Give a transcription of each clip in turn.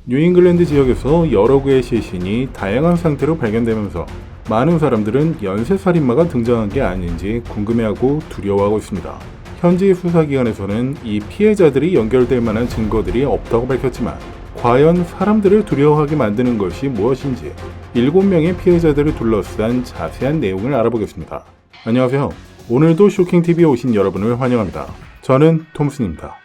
뉴잉글랜드 지역에서 여러 구의 시신이 다양한 상태로 발견되면서 많은 사람들은 연쇄살인마가 등장한 게 아닌지 궁금해하고 두려워하고 있습니다. 현지 수사기관에서는 이 피해자들이 연결될 만한 증거들이 없다고 밝혔지만 과연 사람들을 두려워하게 만드는 것이 무엇인지 7명의 피해자들을 둘러싼 자세한 내용을 알아보겠습니다. 안녕하세요. 오늘도 쇼킹TV에 오신 여러분을 환영합니다. 저는 톰슨입니다.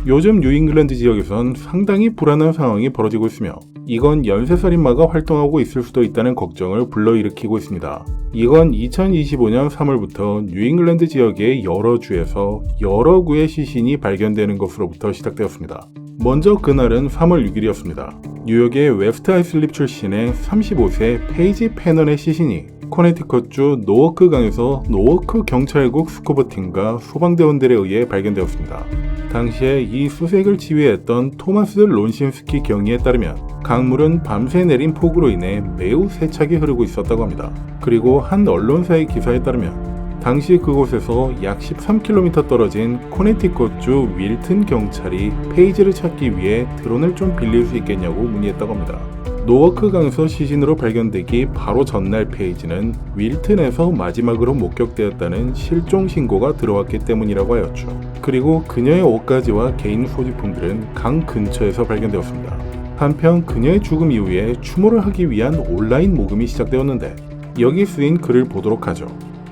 요즘 뉴잉글랜드 지역에선 상당히 불안한 상황이 벌어지고 있으며 이건 연쇄살인마가 활동하고 있을 수도 있다는 걱정을 불러일으키고 있습니다. 이건 2025년 3월부터 뉴잉글랜드 지역의 여러 주에서 여러 구의 시신이 발견되는 것으로부터 시작되었습니다. 먼저 그날은 3월 6일이었습니다. 뉴욕의 웨스트 아이슬립 출신의 35세 페이지 패넌의 시신이 코네티컷주 노워크 강에서 노워크 경찰국 스쿠버팀과 소방대원들에 의해 발견되었습니다. 당시에 이 수색을 지휘했던 토마스 론신스키 경위에 따르면 강물은 밤새 내린 폭우로 인해 매우 세차게 흐르고 있었다고 합니다. 그리고 한 언론사의 기사에 따르면 당시 그곳에서 약 13km 떨어진 코네티컷주 윌튼 경찰이 페이지를 찾기 위해 드론을 좀 빌릴 수 있겠냐고 문의했다고 합니다. 노워크 강에서 시신으로 발견되기 바로 전날 페이지는 윌튼에서 마지막으로 목격되었다는 실종 신고가 들어왔기 때문이라고 하였죠. 그리고 그녀의 옷가지와 개인 소지품들은 강 근처에서 발견되었습니다. 한편 그녀의 죽음 이후에 추모를 하기 위한 온라인 모금이 시작되었는데 여기 쓰인 글을 보도록 하죠.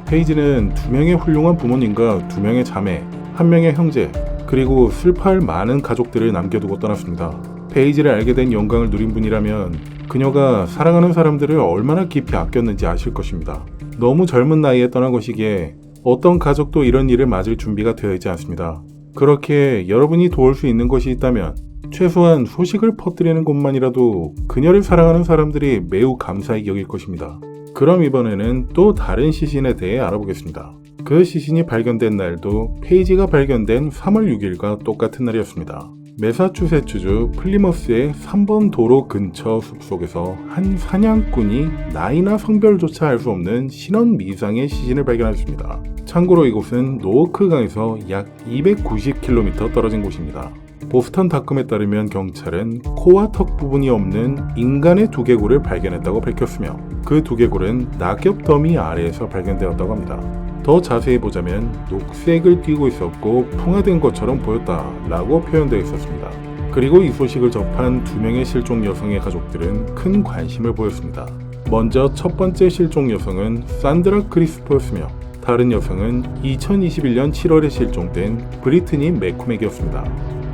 페이지는 2명의 훌륭한 부모님과 2명의 자매, 1명의 형제, 그리고 슬퍼할 많은 가족들을 남겨두고 떠났습니다. 페이지를 알게 된 영광을 누린 분이라면 그녀가 사랑하는 사람들을 얼마나 깊이 아꼈는지 아실 것입니다. 너무 젊은 나이에 떠난 것이기에 어떤 가족도 이런 일을 맞을 준비가 되어 있지 않습니다. 그렇게 여러분이 도울 수 있는 것이 있다면 최소한 소식을 퍼뜨리는 것만이라도 그녀를 사랑하는 사람들이 매우 감사히 여길 것입니다. 그럼 이번에는 또 다른 시신에 대해 알아보겠습니다. 그 시신이 발견된 날도 페이지가 발견된 3월 6일과 똑같은 날이었습니다. 매사추세츠주 플리머스의 3번 도로 근처 숲속에서 한 사냥꾼이 나이나 성별조차 알 수 없는 신원 미상의 시신을 발견했습니다. 참고로 이곳은 노워크 강에서 약 290km 떨어진 곳입니다. 보스턴닷컴에 따르면 경찰은 코와 턱 부분이 없는 인간의 두개골을 발견했다고 밝혔으며 그 두개골은 낙엽 더미 아래에서 발견되었다고 합니다. 더 자세히 보자면 녹색을 띠고 있었고 풍화된 것처럼 보였다 라고 표현되어 있었습니다. 그리고 이 소식을 접한 2명의 실종 여성의 가족들은 큰 관심을 보였습니다. 먼저 첫 번째 실종 여성은 산드라 크리스퍼였으며 다른 여성은 2021년 7월에 실종된 브리트니 맥코맥이었습니다.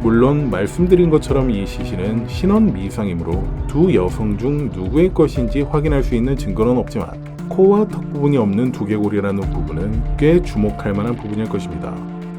물론 말씀드린 것처럼 이 시신은 신원 미상이므로 두 여성 중 누구의 것인지 확인할 수 있는 증거는 없지만 코와 턱 부분이 없는 두개골이라는 부분은 꽤 주목할 만한 부분일 것입니다.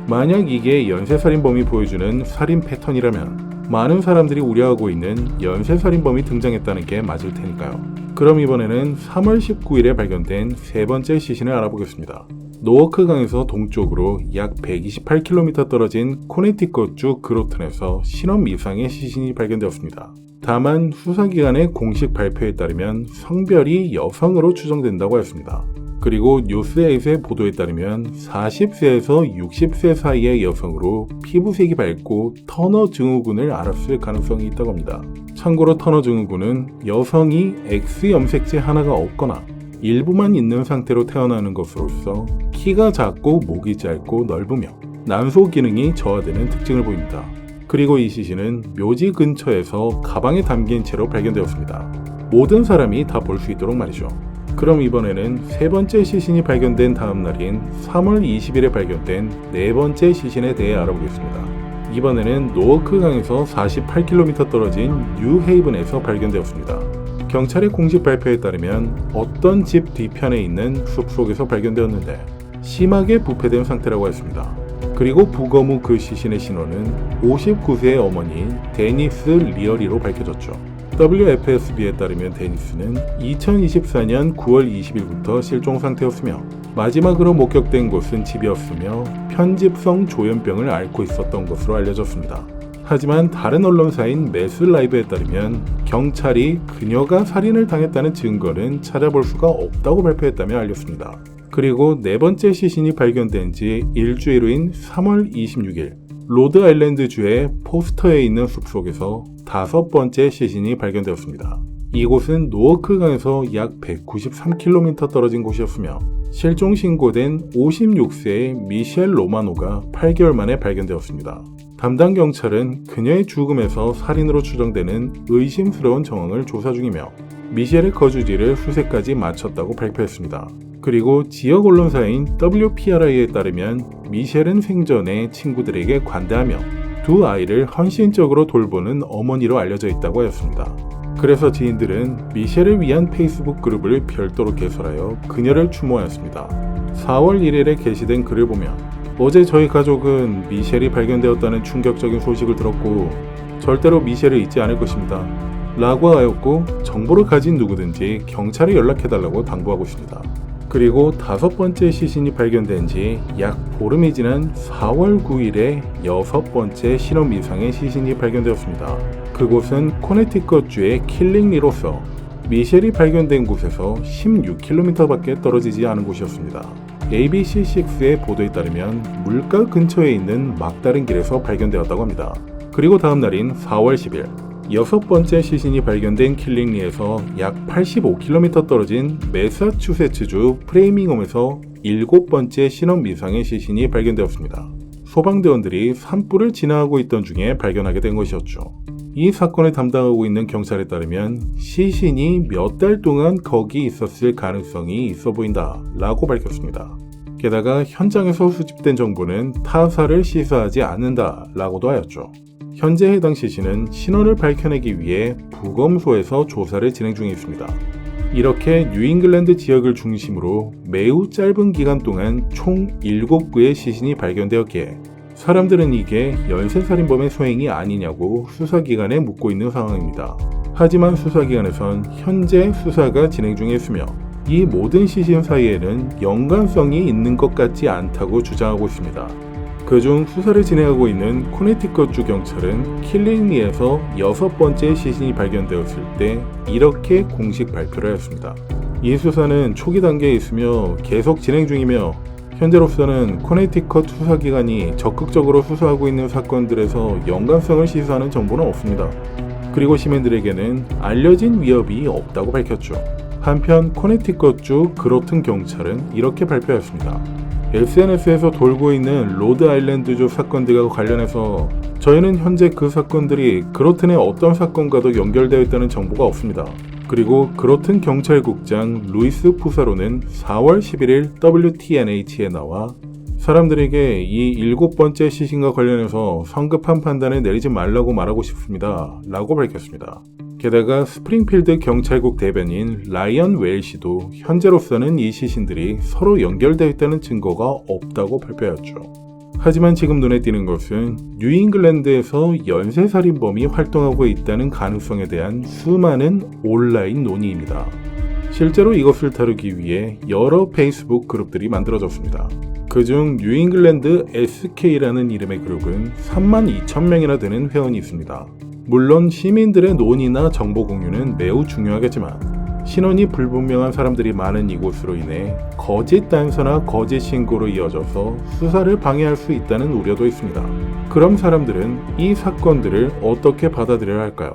만약 이게 연쇄살인범이 보여주는 살인 패턴이라면 많은 사람들이 우려하고 있는 연쇄살인범이 등장했다는 게 맞을 테니까요. 그럼 이번에는 3월 19일에 발견된 세 번째 시신을 알아보겠습니다. 노워크 강에서 동쪽으로 약 128km 떨어진 코네티컷주 그로튼에서 신원 미상의 시신이 발견되었습니다. 다만 수사기관의 공식 발표에 따르면 성별이 여성으로 추정된다고 했습니다. 그리고 뉴스에잇의 보도에 따르면 40세에서 60세 사이의 여성으로 피부색이 밝고 터너 증후군을 앓았을 가능성이 있다고 합니다. 참고로 터너 증후군은 여성이 X염색체 하나가 없거나 일부만 있는 상태로 태어나는 것으로서 키가 작고 목이 짧고 넓으며 난소 기능이 저하되는 특징을 보입니다. 그리고 이 시신은 묘지 근처에서 가방에 담긴 채로 발견되었습니다. 모든 사람이 다 볼 수 있도록 말이죠. 그럼 이번에는 세 번째 시신이 발견된 다음 날인 3월 20일에 발견된 네 번째 시신에 대해 알아보겠습니다. 이번에는 노워크 강에서 48km 떨어진 뉴헤이븐에서 발견되었습니다. 경찰의 공식 발표에 따르면 어떤 집 뒤편에 있는 숲속에서 발견되었는데 심하게 부패된 상태라고 했습니다. 그리고 부검 후 그 시신의 신원은 59세의 어머니인 데니스 리어리로 밝혀졌죠. WFSB에 따르면 데니스는 2024년 9월 20일부터 실종 상태였으며 마지막으로 목격된 곳은 집이었으며 편집성 조현병을 앓고 있었던 것으로 알려졌습니다. 하지만 다른 언론사인 매스라이브에 따르면 경찰이 그녀가 살인을 당했다는 증거는 찾아볼 수가 없다고 발표했다며 알렸습니다. 그리고 네 번째 시신이 발견된 지 일주일 후인 3월 26일 로드아일랜드주의 포스터에 있는 숲속에서 5번째 시신이 발견되었습니다. 이곳은 노어크강에서 약 193km 떨어진 곳이었으며 실종 신고된 56세의 미셸 로마노가 8개월 만에 발견되었습니다. 담당 경찰은 그녀의 죽음에서 살인으로 추정되는 의심스러운 정황을 조사 중이며 미셸의 거주지를 수색까지 마쳤다고 발표했습니다. 그리고 지역 언론사인 WPRI에 따르면 미셸은 생전에 친구들에게 관대하며 두 아이를 헌신적으로 돌보는 어머니로 알려져 있다고 하였습니다. 그래서 지인들은 미셸을 위한 페이스북 그룹을 별도로 개설하여 그녀를 추모하였습니다. 4월 1일에 게시된 글을 보면 어제 저희 가족은 미셸이 발견되었다는 충격적인 소식을 들었고 절대로 미셸을 잊지 않을 것입니다. 라고 하였고 정보를 가진 누구든지 경찰에 연락해달라고 당부하고 있습니다. 그리고 5번째 시신이 발견된 지 약 보름이 지난 4월 9일에 6번째 실험 이상의 시신이 발견되었습니다. 그곳은 코네티컷주의 킬링리로서 미셸이 발견된 곳에서 16km밖에 떨어지지 않은 곳이었습니다. ABC6의 보도에 따르면 물가 근처에 있는 막다른 길에서 발견되었다고 합니다. 그리고 다음 날인 4월 10일 6번째 시신이 발견된 킬링리에서 약 85km 떨어진 매사추세츠주 프레이밍엄에서 7번째 신원 미상의 시신이 발견되었습니다. 소방대원들이 산불을 진화하고 있던 중에 발견하게 된 것이었죠. 이 사건을 담당하고 있는 경찰에 따르면 시신이 몇 달 동안 거기 있었을 가능성이 있어 보인다 라고 밝혔습니다. 게다가 현장에서 수집된 정보는 타사를 시사하지 않는다 라고도 하였죠. 현재 해당 시신은 신원을 밝혀내기 위해 부검소에서 조사를 진행 중에 있습니다. 이렇게 뉴잉글랜드 지역을 중심으로 매우 짧은 기간 동안 총 7구의 시신이 발견되었기에 사람들은 이게 연쇄살인범의 소행이 아니냐고 수사기관에 묻고 있는 상황입니다. 하지만 수사기관에선 현재 수사가 진행 중에 있으며 이 모든 시신 사이에는 연관성이 있는 것 같지 않다고 주장하고 있습니다. 그중 수사를 진행하고 있는 코네티컷주 경찰은 킬링리에서 6번째 시신이 발견되었을 때 이렇게 공식 발표를 하였습니다. 이 수사는 초기 단계에 있으며 계속 진행 중이며 현재로서는 코네티컷 수사기관이 적극적으로 수사하고 있는 사건들에서 연관성을 시사하는 정보는 없습니다. 그리고 시민들에게는 알려진 위협이 없다고 밝혔죠. 한편 코네티컷주 그로튼 경찰은 이렇게 발표했습니다. SNS에서 돌고 있는 로드아일랜드주 사건들과 관련해서 저희는 현재 그 사건들이 그로튼의 어떤 사건과도 연결되어 있다는 정보가 없습니다. 그리고 그로튼 경찰국장 루이스 푸사로는 4월 11일 WTNH에 나와 사람들에게 이 7번째 시신과 관련해서 성급한 판단을 내리지 말라고 말하고 싶습니다. 라고 밝혔습니다. 게다가 스프링필드 경찰국 대변인 라이언 웰시도 현재로서는 이 시신들이 서로 연결되어 있다는 증거가 없다고 발표했죠. 하지만 지금 눈에 띄는 것은 뉴잉글랜드에서 연쇄살인범이 활동하고 있다는 가능성에 대한 수많은 온라인 논의입니다. 실제로 이것을 다루기 위해 여러 페이스북 그룹들이 만들어졌습니다. 그중 뉴잉글랜드 SK라는 이름의 그룹은 32,000명이나 되는 회원이 있습니다. 물론 시민들의 논의나 정보 공유는 매우 중요하겠지만 신원이 불분명한 사람들이 많은 이곳으로 인해 거짓 단서나 거짓 신고로 이어져서 수사를 방해할 수 있다는 우려도 있습니다. 그럼 사람들은 이 사건들을 어떻게 받아들여야 할까요?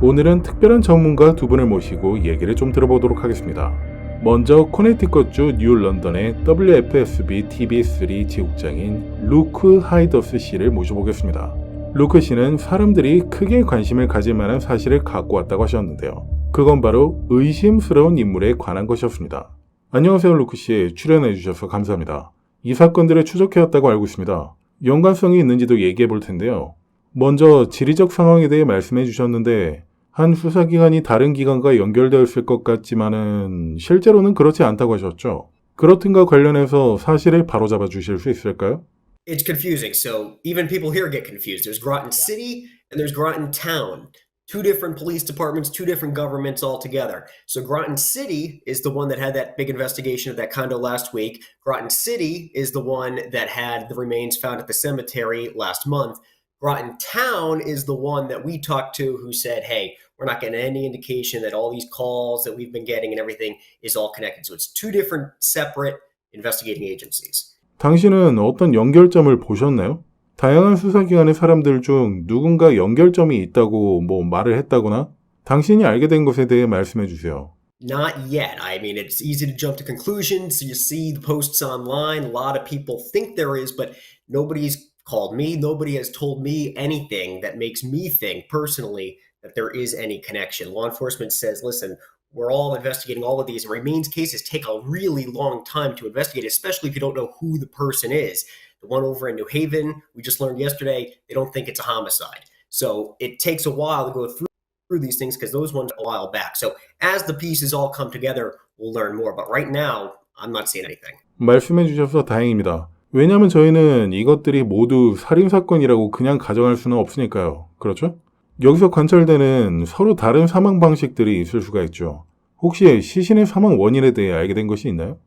오늘은 특별한 전문가 두 분을 모시고 얘기를 좀 들어보도록 하겠습니다. 먼저 코네티컷주 뉴런던의 WFSB TV3 지국장인 루크 하이더스 씨를 모셔보겠습니다. 루크 씨는 사람들이 크게 관심을 가질 만한 사실을 갖고 왔다고 하셨는데요. 그건 바로 의심스러운 인물에 관한 것이었습니다. 안녕하세요, 루크 씨. 출연해 주셔서 감사합니다. 이 사건들을 추적해왔다고 알고 있습니다. 연관성이 있는지도 얘기해 볼 텐데요. 먼저 지리적 상황에 대해 말씀해 주셨는데 한 수사기관이 다른 기관과 연결되어 있을 것 같지만은 실제로는 그렇지 않다고 하셨죠. 그렇든가 관련해서 사실을 바로잡아 주실 수 있을까요? It's confusing. So even people here get confused. There's Groton City and there's Groton Town. Two different police departments, two different governments altogether. So Groton City is the one that had that big investigation of that condo last week. Groton City is the one that had the remains found at the cemetery last month. Groton Town is the one that we talked to who said, hey, we're not getting any indication that all these calls that we've been getting and everything is all connected. So it's two different separate investigating agencies. 당신은 어떤 연결점을 보셨나요? 다양한 수사기관의 사람들 중 누군가 연결점이 있다고 말을 했다거나 당신이 알게 된 것에 대해 말씀해 주세요. Not yet. I mean, it's easy to jump to conclusions. You see the posts online. A lot of people think there is, but nobody's called me. Nobody has told me anything that makes me think personally that there is any connection. Law enforcement says, listen, we're all investigating all of these. And remains cases take a really long time to investigate, especially if you don't know who the person is. The one over in New Haven, we just learned yesterday, they don't think it's a homicide. So it takes a while to go through these things because those ones are a while back. So as the pieces all come together, we'll learn more. But right now, I'm not seeing anything. 말씀해 주셔서 다행입니다. 왜냐하면 저희는 이것들이 모두 살인사건이라고 그냥 가정할 수는 없으니까요. 그렇죠? 여기서 관찰되는 서로 다른 사망 방식들이 있을 수가 있죠. 혹시 시신의 사망 원인에 대해 알게 된 것이 있나요?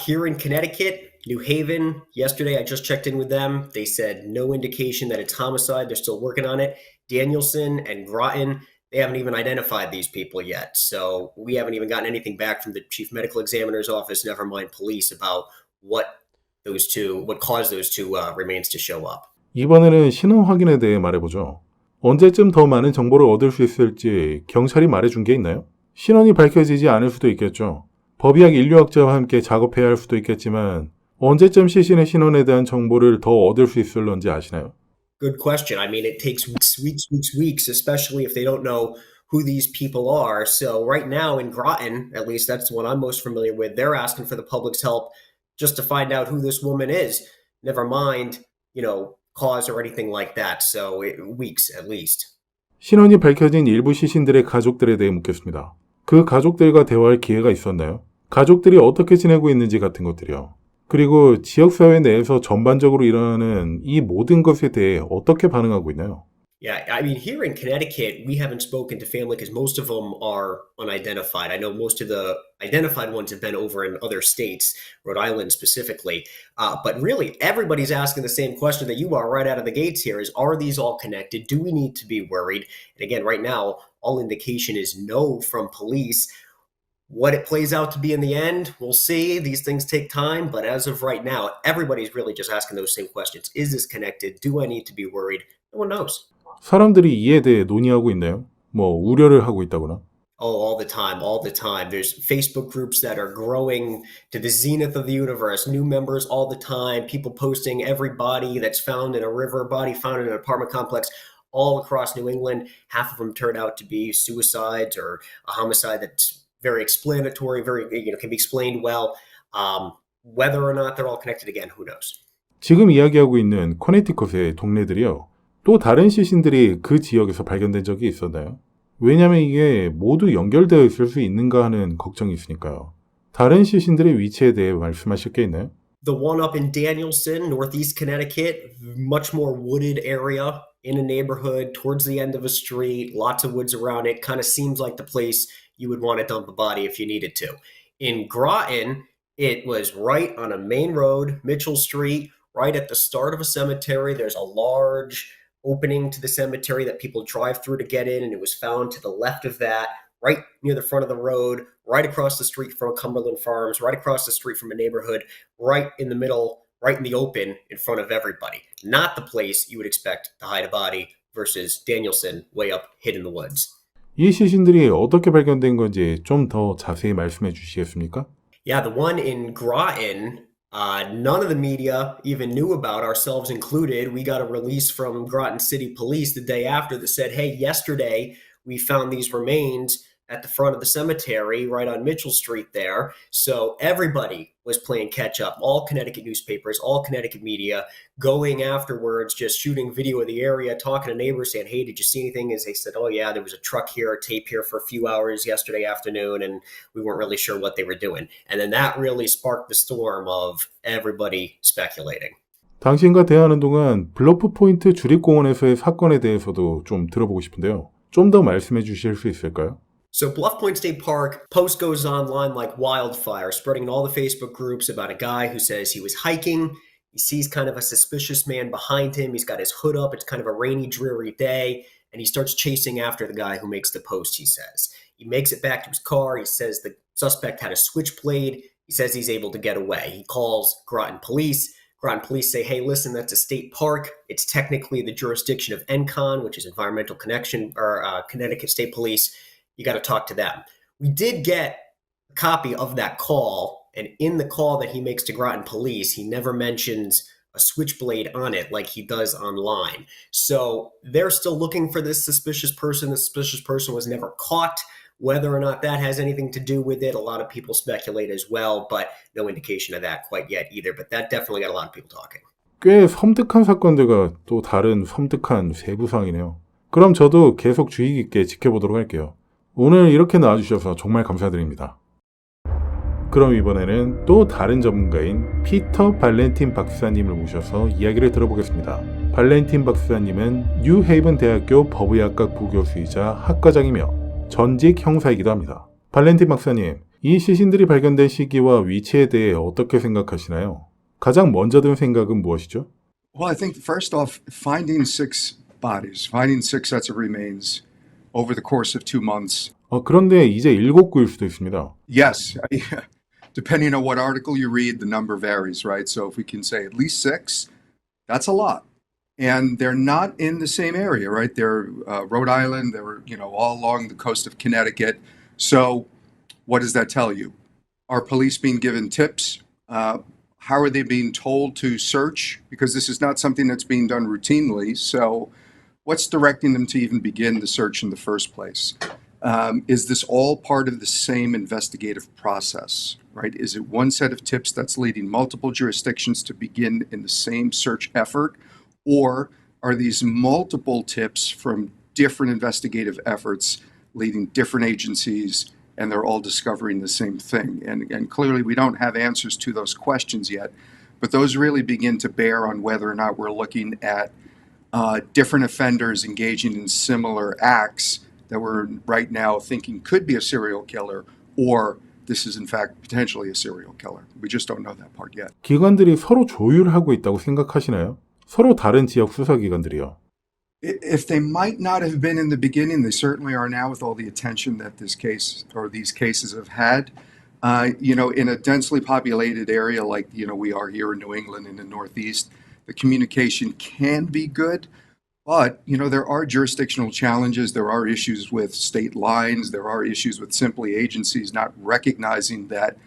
Here in Connecticut, New Haven, yesterday I just checked in with them. They said no indication that it's homicide. They're still working on it. Danielson and Groton, they haven't even identified these people yet. So we haven't even gotten anything back from the chief medical examiner's office, never mind police, about what caused those two remains to show up. 이번에는 신원 확인에 대해 말해보죠. 언제쯤 더 많은 정보를 얻을 수 있을지 경찰이 말해준 게 있나요? 신원이 밝혀지지 않을 수도 있겠죠. 법의학 인류학자와 함께 작업해야 할 수도 있겠지만 언제쯤 시신의 신원에 대한 정보를 더 얻을 수 있을런지 아시나요? Good question. I mean, it takes weeks, especially if they don't know who these people are. So right now in Groton, at least that's the one I'm most familiar with, they're asking for the public's help just to find out who this woman is. Never mind, cause or anything like that. So weeks at least. 신원이 밝혀진 일부 시신들의 가족들에 대해 묻겠습니다. 그 가족들과 대화할 기회가 있었나요? 가족들이 어떻게 지내고 있는지 같은 것들이요. 그리고 지역사회 내에서 전반적으로 일어나는 이 모든 것에 대해 어떻게 반응하고 있나요? Yeah, I mean, here in Connecticut, we haven't spoken to family because most of them are unidentified. I know most of the identified ones have been over in other states, Rhode Island specifically. But really, everybody's asking the same question that you are right out of the gates here is, are these all connected? Do we need to be worried? And again, right now, all indication is no from police. What it plays out to be in the end, we'll see. These things take time. But as of right now, everybody's really just asking those same questions. Is this connected? Do I need to be worried? No one knows. 사람들이 이에 대해 논의하고 있나요? 우려를 하고 있다거나? Oh, all the time, all the time. There's Facebook groups that are growing to the zenith of the universe, new members all the time, people posting every body that's found in a river, body found in an apartment complex all across New England. Half of them turn out to be suicides or a homicide that's very explanatory, very, can be explained well. Whether or not they're all connected again, who knows? 지금 이야기하고 있는 커네티컷의 동네들이요. 또 다른 시신들이 그 지역에서 발견된 적이 있었나요? 왜냐하면 이게 모두 연결되어 있을 수 있는가 하는 걱정이 있으니까요. 다른 시신들의 위치에 대해 말씀하실 게 있나요? The one up in Danielson, Northeast Connecticut, much more wooded area in a neighborhood towards the end of a street, lots of woods around it, kind of seems like the place you would want to dump a body if you needed to. In Groton, it was right on a main road, Mitchell Street, right at the start of a cemetery. There's a large opening to the cemetery that people drive through to get in, and it was found to the left of that, right near the front of the road, right across the street from Cumberland Farms, right across the street from a neighborhood, right in the middle, right in the open in front of everybody. Not the place you would expect to hide a body versus Danielson way up hid in the woods. 이 시신들이 어떻게 발견된 건지 좀 더 자세히 말씀해 주시겠습니까? Yeah, the one in Groton, none of the media even knew about, ourselves included. We got a release from Groton City Police the day after that said, hey, yesterday we found these remains at the front of the cemetery right on Mitchell Street there. So everybody was playing catch up, all Connecticut newspapers, all Connecticut media, going afterwards, just shooting video of the area, talking to neighbors, saying, hey, did you see anything? As they said, oh, yeah, there was a truck here, a tape here for a few hours yesterday afternoon, and we weren't really sure what they were doing. And then that really sparked the storm of everybody speculating. 당신과 대화하는 동안 블러프 포인트 주립공원에서의 사건에 대해서도 좀 들어보고 싶은데요. 좀 더 말씀해 주실 수 있을까요? So Bluff Point State Park, post goes online like wildfire, spreading in all the Facebook groups about a guy who says he was hiking. He sees kind of a suspicious man behind him. He's got his hood up. It's kind of a rainy, dreary day. And he starts chasing after the guy who makes the post, he says. He makes it back to his car. He says the suspect had a switchblade. He says he's able to get away. He calls Groton police. Groton police say, hey, listen, that's a state park. It's technically the jurisdiction of ENCON, which is Environmental Connection, or Connecticut State Police. You got to talk to them. We did get a copy of that call, and in the call that he makes to Groton police, he never mentions a switchblade on it like he does online. So they're still looking for this suspicious person. The suspicious person was never caught. Whether or not that has anything to do with it, a lot of people speculate as well, but no indication of that quite yet either. But that definitely got a lot of people talking. 꽤 섬뜩한 사건들과 또 다른 섬뜩한 세부사항이네요. 그럼 저도 계속 주의 깊게 지켜보도록 할게요. 오늘 이렇게 나와주셔서 정말 감사드립니다. 그럼 이번에는 또 다른 전문가인 피터 발렌틴 박사님을 모셔서 이야기를 들어보겠습니다. 발렌틴 박사님은 뉴헤이븐 대학교 법의학과 부교수이자 학과장이며 전직 형사이기도 합니다. 발렌틴 박사님, 이 시신들이 발견된 시기와 위치에 대해 어떻게 생각하시나요? 가장 먼저 든 생각은 무엇이죠? Well, I think first off, finding six bodies, finding six sets of remains over the course of 2 months. 그런데 이제 7구일 수도 있습니다. Yes, depending on what article you read, the number varies, right? So if we can say at least six, that's a lot. And they're not in the same area, right? They're Rhode Island, they were, all along the coast of Connecticut. So what does that tell you? Are police being given tips? How are they being told to search? Because this is not something that's being done routinely. So what's directing them to even begin the search in the first place? Is this all part of the same investigative process, right? Is it one set of tips that's leading multiple jurisdictions to begin in the same search effort? Or are these multiple tips from different investigative efforts leading different agencies, and they're all discovering the same thing? And clearly we don't have answers to those questions yet, but those really begin to bear on whether or not we're looking at different offenders engaging in similar acts that we're right now thinking could be a serial killer, or this is in fact potentially a serial killer. We just don't know that part yet. 기관들이 서로 조율하고 있다고 생각하시나요? 서로 다른 지역 수사기관들이요. If they might not have been in the beginning, they certainly are now with all the attention that this case or these cases have had. In a densely populated area like we are here in New England in the Northeast, the communication can be good. But, there are jurisdictional challenges. There are issues with state lines. There are issues with simply agencies not recognizing that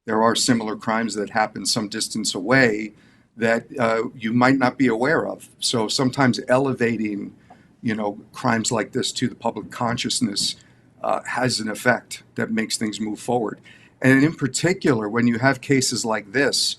there are similar crimes that happen some distance away that you might not be aware of. So sometimes elevating, crimes like this to the public consciousness has an effect that makes things move forward. And in particular, when you have cases like this,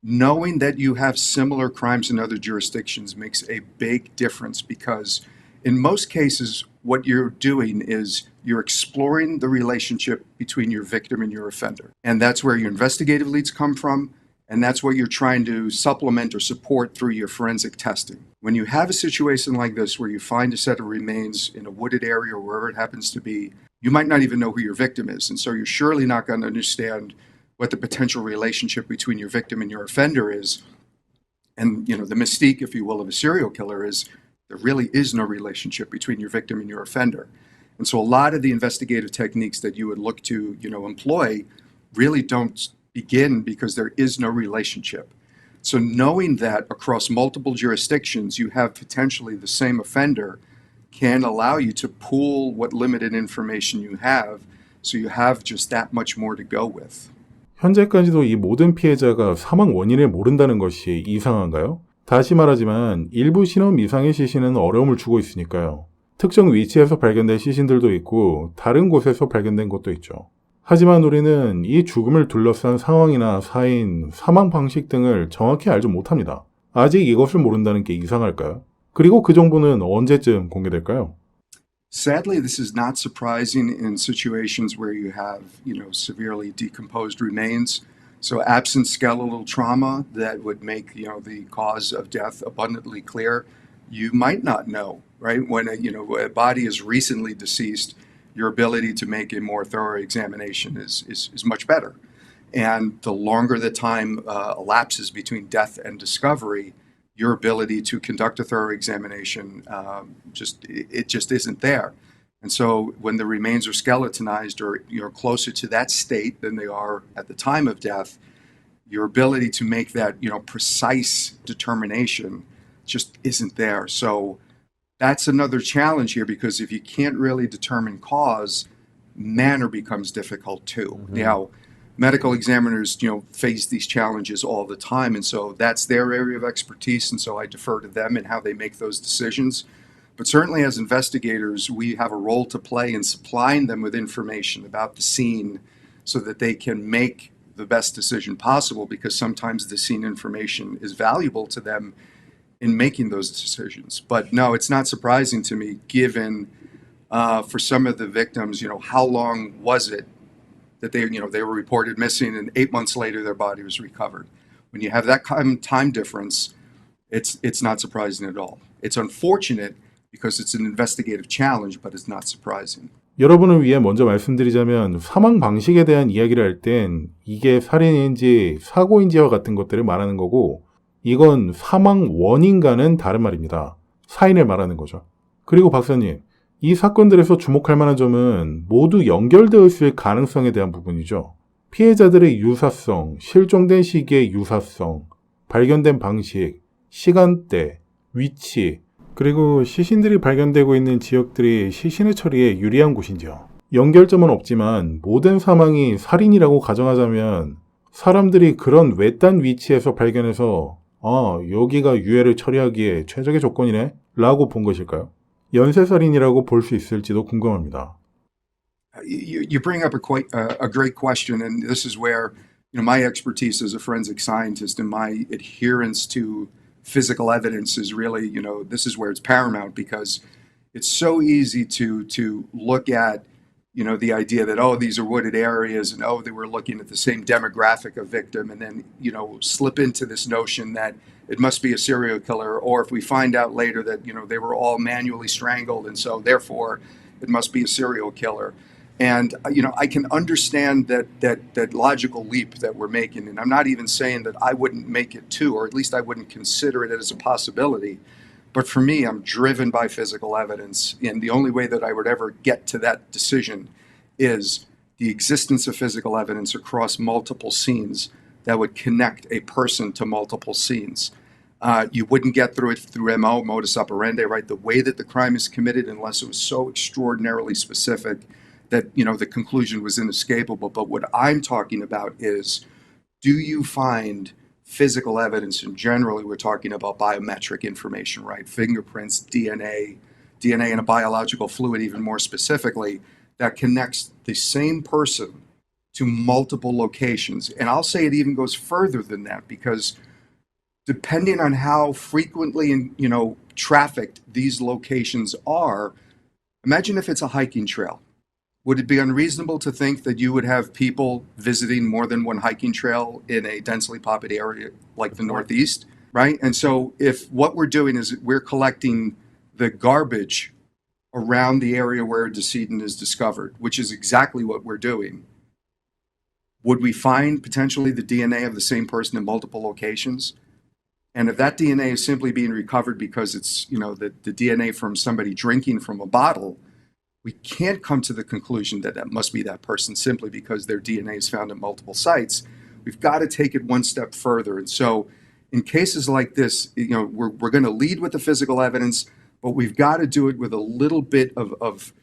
knowing that you have similar crimes in other jurisdictions makes a big difference, because in most cases, what you're doing is you're exploring the relationship between your victim and your offender. And that's where your investigative leads come from. And that's what you're trying to supplement or support through your forensic testing. When you have a situation like this where you find a set of remains in a wooded area or wherever it happens to be, you might not even know who your victim is. And so you're surely not going to understand what the potential relationship between your victim and your offender is. And, the mystique, if you will, of a serial killer is there really is no relationship between your victim and your offender. And so a lot of the investigative techniques that you would look to, employ really don't begin because there is no relationship. So knowing that across multiple jurisdictions, you have potentially the same offender can allow you to pool what limited information you have. So you have just that much more to go with. 현재까지도 이 모든 피해자가 사망 원인을 모른다는 것이 이상한가요? 다시 말하지만 일부 신원 미상의 시신은 어려움을 주고 있으니까요. 특정 위치에서 발견된 시신들도 있고 다른 곳에서 발견된 것도 있죠. 하지만 우리는 이 죽음을 둘러싼 상황이나 사인, 사망 방식 등을 정확히 알지 못합니다. 아직 이것을 모른다는 게 이상할까요? 그리고 그 정보는 언제쯤 공개될까요? Sadly, this is not surprising in situations where you have, severely decomposed remains. So absent skeletal trauma that would make, the cause of death abundantly clear, you might not know, right? When a body is recently deceased, your ability to make a more thorough examination is much better. And the longer the time elapses between death and discovery, your ability to conduct a thorough examination just isn't there. And so when the remains are skeletonized or closer to that state than they are at the time of death, your ability to make that, precise determination just isn't there. So that's another challenge here, because if you can't really determine cause, manner becomes difficult too. Now, medical examiners, face these challenges all the time, and so that's their area of expertise, and so I defer to them and how they make those decisions. But certainly as investigators, we have a role to play in supplying them with information about the scene so that they can make the best decision possible, because sometimes the scene information is valuable to them in making those decisions. But no, it's not surprising to me, given for some of the victims, how long was it that they were reported missing, and 8 months later their body was recovered. When you have that kind of time difference, it's not surprising at all. It's unfortunate because it's an investigative challenge, but it's not surprising. 여러분을 위해 먼저 말씀드리자면 사망 방식에 대한 이야기를 할 땐 이게 살인인지 사고인지와 같은 것들을 말하는 거고, 이건 사망 원인과는 다른 말입니다. 사인을 말하는 거죠. 그리고 박사님, 이 사건들에서 주목할 만한 점은 모두 연결되어 있을 가능성에 대한 부분이죠. 피해자들의 유사성, 실종된 시기의 유사성, 발견된 방식, 시간대, 위치, 그리고 시신들이 발견되고 있는 지역들이 시신의 처리에 유리한 곳인지요. 연결점은 없지만 모든 사망이 살인이라고 가정하자면 사람들이 그런 외딴 위치에서 발견해서 여기가 유해를 처리하기에 최적의 조건이네? 라고 본 것일까요? 연쇄살인이라고 볼 수 있을지도 궁금합니다. You bring up a great question, and this is where my expertise as a forensic scientist and my adherence to physical evidence is really, this is where it's paramount, because it's so easy to look at the idea that, these are wooded areas, and they were looking at the same demographic of victim, and then slip into this notion that it must be a serial killer, or if we find out later that they were all manually strangled, and so therefore it must be a serial killer. And I can understand that logical leap that we're making, and I'm not even saying that I wouldn't make it too, or at least I wouldn't consider it as a possibility. But for me, I'm driven by physical evidence, and the only way that I would ever get to that decision is the existence of physical evidence across multiple scenes that would connect a person to multiple scenes. You wouldn't get through it through MO, modus operandi, right? The way that the crime is committed, unless it was so extraordinarily specific that, the conclusion was inescapable. But what I'm talking about is, do you find physical evidence, and generally we're talking about biometric information, right? Fingerprints, DNA in a biological fluid, even more specifically, that connects the same person to multiple locations. And I'll say it even goes further than that, because depending on how frequently trafficked these locations are, imagine if it's a hiking trail. Would it be unreasonable to think that you would have people visiting more than one hiking trail in a densely populated area like the Northeast, right? And so if what we're doing is we're collecting the garbage around the area where a decedent is discovered, which is exactly what we're doing, would we find potentially the DNA of the same person in multiple locations? And if that DNA is simply being recovered because it's, the DNA from somebody drinking from a bottle, we can't come to the conclusion that that must be that person simply because their DNA is found at multiple sites. We've got to take it one step further. And so in cases like this, we're going to lead with the physical evidence, but we've got to do it with a little bit of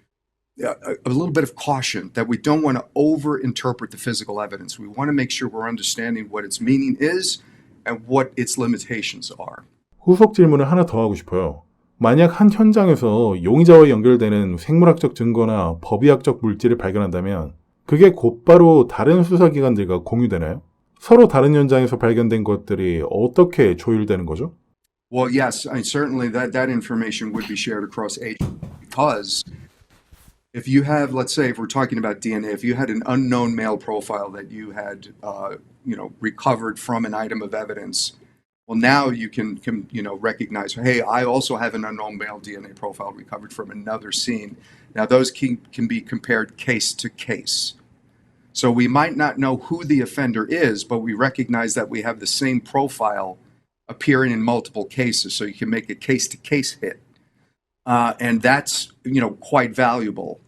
caution, that we don't want to over-interpret the physical evidence. We want to make sure we're understanding what its meaning is and what its limitations are. 후속 질문을 하나 더 하고 싶어요. 만약 한 현장에서 용의자와 연결되는 생물학적 증거나 법의학적 물질을 발견한다면 그게 곧바로 다른 수사기관들과 공유되나요? 서로 다른 현장에서 발견된 것들이 어떻게 조율되는 거죠? Well, yes, certainly that information would be shared across agencies, because if you have, let's say, if we're talking about DNA, if you had an unknown male profile that you had, recovered from an item of evidence, well, now you can recognize, hey, I also have an unknown male DNA profile recovered from another scene. Now, those can be compared case to case. So we might not know who the offender is, but we recognize that we have the same profile appearing in multiple cases. So you can make a case-to-case hit. And that's, quite valuable,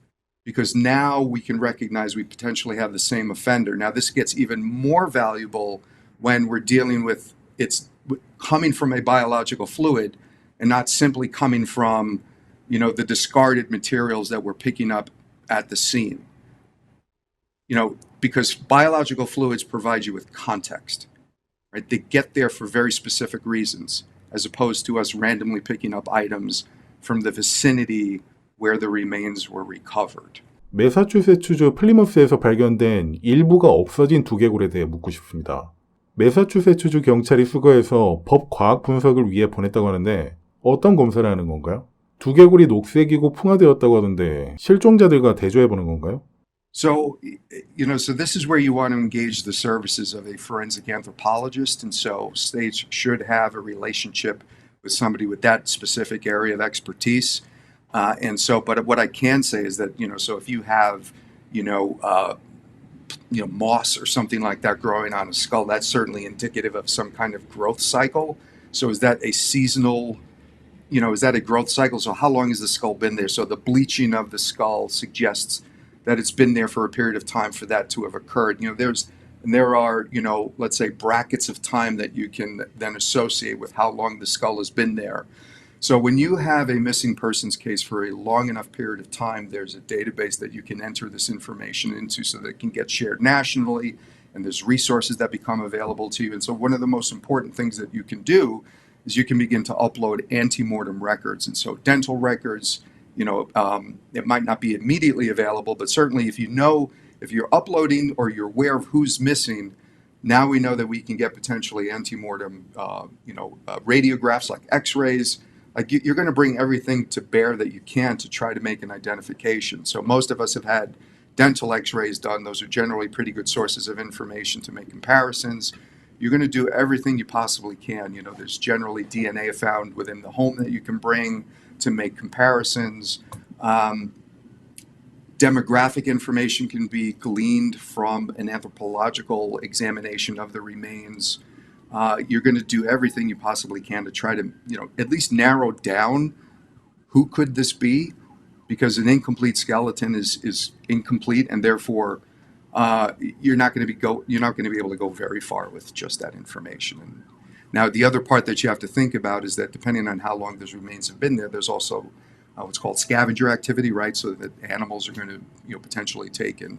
because now we can recognize we potentially have the same offender. Now, this gets even more valuable when we're dealing with it's coming from a biological fluid and not simply coming from, the discarded materials that we're picking up at the scene. Because biological fluids provide you with context, right? They get there for very specific reasons, as opposed to us randomly picking up items from the vicinity where the remains were recovered. 매사추세츠주 플리머스에서 발견된 일부가 없어진 두개골에 대해 묻고 싶습니다. 매사추세츠주 경찰이 수거해서 법 과학 분석을 위해 보냈다고 하는데 어떤 검사를 하는 건가요? 두개골이 녹색이고 풍화되었다고 하던데 실종자들과 대조해보는 건가요? So this is where you want to engage the services of a forensic anthropologist. And so states should have a relationship with somebody with that specific area of expertise. But what I can say is that, so if you have, moss or something like that growing on a skull, that's certainly indicative of some kind of growth cycle. So is that a seasonal, is that a growth cycle? So how long has the skull been there? So the bleaching of the skull suggests that it's been there for a period of time for that to have occurred. There are, let's say brackets of time that you can then associate with how long the skull has been there. So when you have a missing persons case for a long enough period of time, there's a database that you can enter this information into so that it can get shared nationally, and there's resources that become available to you. And so one of the most important things that you can do is you can begin to upload ante-mortem records. And so dental records, it might not be immediately available, but certainly if you're uploading or you're aware of who's missing, now we know that we can get potentially ante-mortem, radiographs like x-rays. Like you're going to bring everything to bear that you can to try to make an identification. So most of us have had dental x-rays done. Those are generally pretty good sources of information to make comparisons. You're going to do everything you possibly can. There's generally DNA found within the home that you can bring to make comparisons. Demographic information can be gleaned from an anthropological examination of the remains. You're going to do everything you possibly can to try to, at least narrow down who could this be, because an incomplete skeleton is incomplete, and therefore you're not going to be able to go very far with just that information. And now, the other part that you have to think about is that depending on how long those remains have been there, there's also what's called scavenger activity, right? So that animals are going to, potentially take and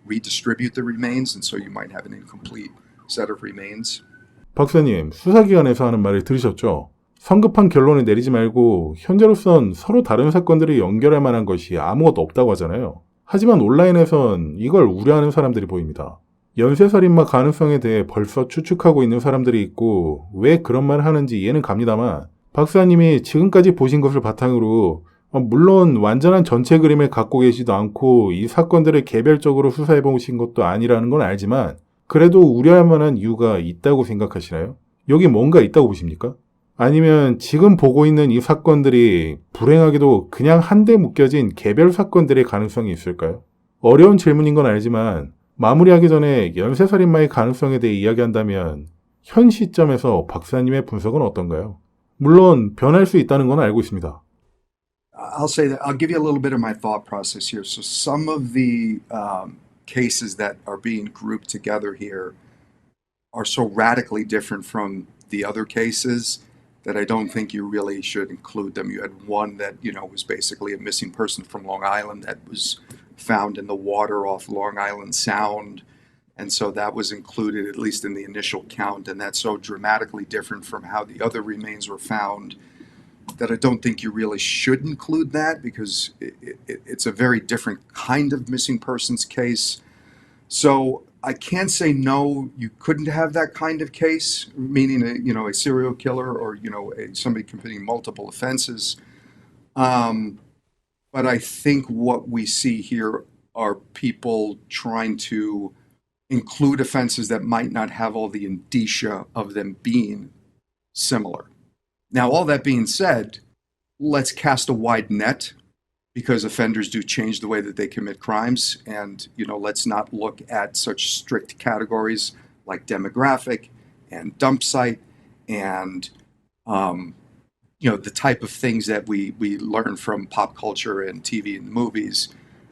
redistribute the remains, and so you might have an incomplete set of remains. 박사님, 수사기관에서 하는 말을 들으셨죠? 성급한 결론을 내리지 말고 현재로선 서로 다른 사건들을 연결할 만한 것이 아무것도 없다고 하잖아요. 하지만 온라인에선 이걸 우려하는 사람들이 보입니다. 연쇄살인마 가능성에 대해 벌써 추측하고 있는 사람들이 있고 왜 그런 말을 하는지 이해는 갑니다만 박사님이 지금까지 보신 것을 바탕으로 물론 완전한 전체 그림을 갖고 계시도 않고 이 사건들을 개별적으로 수사해 보신 것도 아니라는 건 알지만 그래도 우려할 만한 이유가 있다고 생각하시나요? 여기 뭔가 있다고 보십니까? 아니면 지금 보고 있는 이 사건들이 불행하게도 그냥 한데 묶여진 개별 사건들의 가능성이 있을까요? 어려운 질문인 건 알지만 마무리하기 전에 연쇄살인마의 가능성에 대해 이야기한다면 현 시점에서 박사님의 분석은 어떤가요? 물론 변할 수 있다는 건 알고 있습니다. I'll say that I'll give you a little bit of my thought process here. So some of the cases that are being grouped together here are so radically different from the other cases that I don't think you really should include them. You had one that, was basically a missing person from Long Island that was found in the water off Long Island Sound. And so that was included, at least in the initial count. And that's so dramatically different from how the other remains were found that I don't think you really should include that, because it's a very different kind of missing persons case. So I can't say no, you couldn't have that kind of case, meaning a serial killer or somebody committing multiple offenses. But I think what we see here are people trying to include offenses that might not have all the indicia of them being similar. Now, all that being said, let's cast a wide net, because offenders do change the way that they commit crimes. And, let's not look at such strict categories like demographic and dump site and, the type of things that we learn from pop culture and TV and movies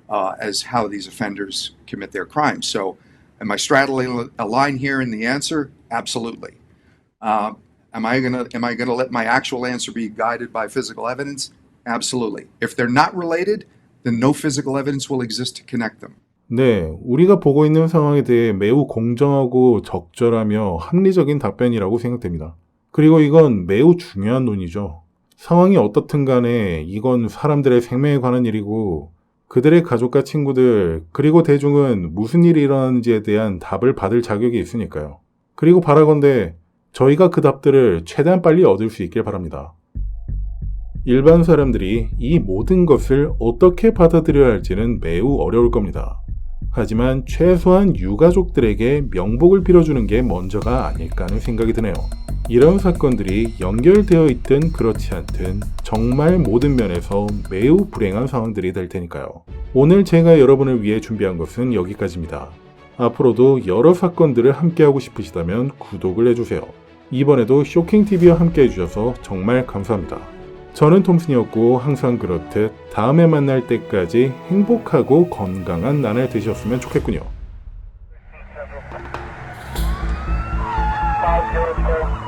as how these offenders commit their crimes. So am I straddling a line here in the answer? Absolutely. Am I gonna let my actual answer be guided by physical evidence? Absolutely. If they're not related, then no physical evidence will exist to connect them. 네, 우리가 보고 있는 상황에 대해 매우 공정하고 적절하며 합리적인 답변이라고 생각됩니다. 그리고 이건 매우 중요한 논의죠. 상황이 어떻든 간에 이건 사람들의 생명에 관한 일이고 그들의 가족과 친구들 그리고 대중은 무슨 일이 일어나는지에 대한 답을 받을 자격이 있으니까요. 그리고 바라건대 저희가 그 답들을 최대한 빨리 얻을 수 있길 바랍니다. 일반 사람들이 이 모든 것을 어떻게 받아들여야 할지는 매우 어려울 겁니다. 하지만 최소한 유가족들에게 명복을 빌어주는 게 먼저가 아닐까 하는 생각이 드네요. 이런 사건들이 연결되어 있든 그렇지 않든 정말 모든 면에서 매우 불행한 상황들이 될 테니까요. 오늘 제가 여러분을 위해 준비한 것은 여기까지입니다. 앞으로도 여러 사건들을 함께하고 싶으시다면 구독을 해주세요. 이번에도 쇼킹TV와 함께 해주셔서 정말 감사합니다. 저는 톰슨이었고 항상 그렇듯 다음에 만날 때까지 행복하고 건강한 나날 되셨으면 좋겠군요. 504.